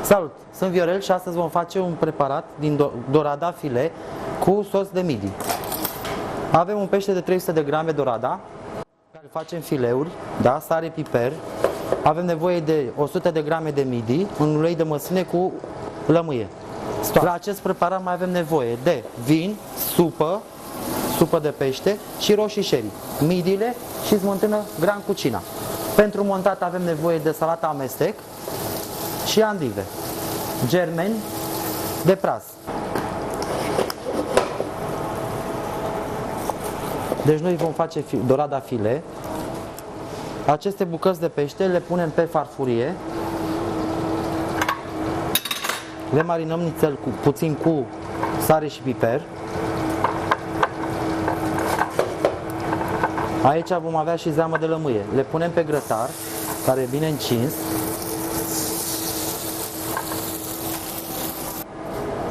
Salut! Sunt Viorel și astăzi vom face un preparat din dorada filet cu sos de midi. Avem un pește de 300 de grame dorada, care facem fileuri, da, sare, piper. Avem nevoie de 100 de grame de midi, un ulei de măsline cu lămâie. La acest preparat mai avem nevoie de vin, supă de pește și roșii sherry, midile și smântână Gran Cucina. Pentru montat avem nevoie de salata amestec și andive, germeni de praz. Deci noi vom face dorada filet. Aceste bucăți de pește le punem pe farfurie, le marinăm nițel puțin cu sare și piper. Aici vom avea și zeamă de lămâie. Le punem pe grătar, care e bine încins.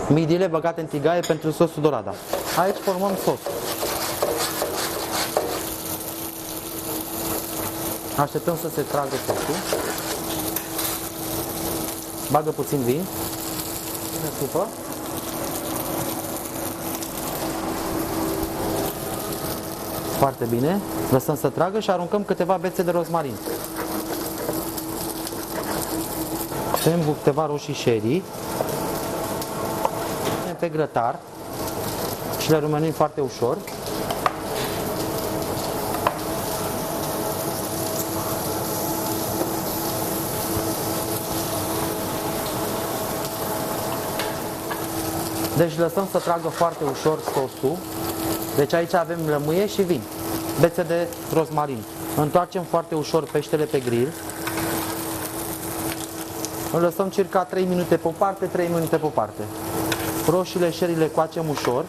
Midile băgate în tigaie pentru sosul dorada. Aici formăm sosul. Așteptăm să se tragă sosul. Bagă puțin vin. Supă. Foarte bine. Lăsăm să tragă și aruncăm câteva bețe de rozmarin. Punem câteva roșii sherry. Punem pe grătar și le rumenim foarte ușor. Deci lăsăm să tragă foarte ușor sosul. Deci aici avem lămâie și vin, bețe de rozmarin. Întoarcem foarte ușor peștele pe grill. Îl lăsăm circa 3 minute pe o parte, 3 minute pe o parte. Roșiile sherry le coacem ușor.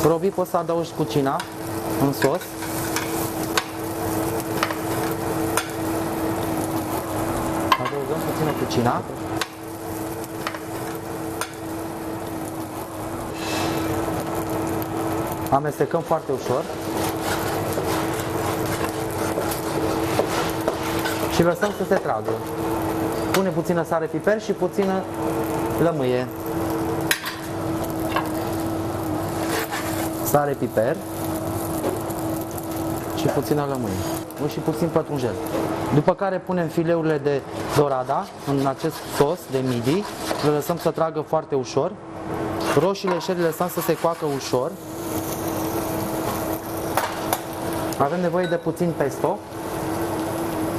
Robi poți să adaugi cucina în sos. Adăugăm puțină cucina. Amestecăm foarte ușor și lăsăm să se tragă. Pune puțină sare, piper și puțină lămâie. Sare, piper și puțină lămâie. Și puțin pătrunjel. După care punem fileurile de dorada în acest sos de midi. Le lăsăm să tragă foarte ușor. Roșiile sherry le lăsăm să se coacă ușor. Avem nevoie de puțin pesto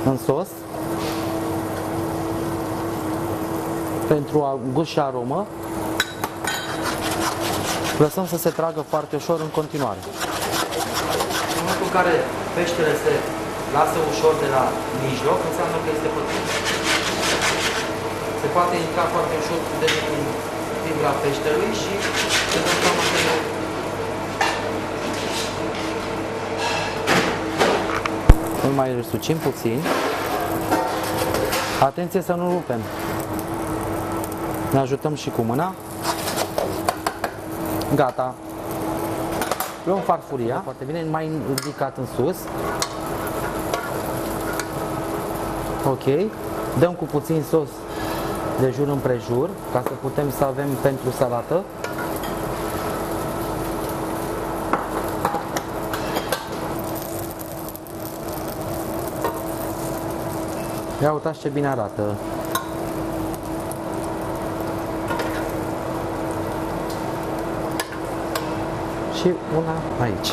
în sos pentru gust și aromă. Lăsăm să se tragă foarte ușor în continuare. În momentul în care peștele se lasă ușor de la mijloc, înseamnă că este pătrat. Se poate intra foarte ușor de fibra peștelui și se dă seama că îl mai răsucim puțin. Atenție să nu rupem. Ne ajutăm și cu mâna. Gata. Luăm farfuria. Foarte bine, mai ridicat în sus. Ok. Dăm cu puțin sos de jur împrejur, ca să putem să avem pentru salată. Ia uitați ce bine arată. Și una aici.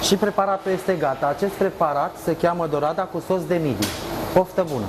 Și preparatul este gata. Acest preparat se cheamă dorada cu sos de midi. Poftă bună!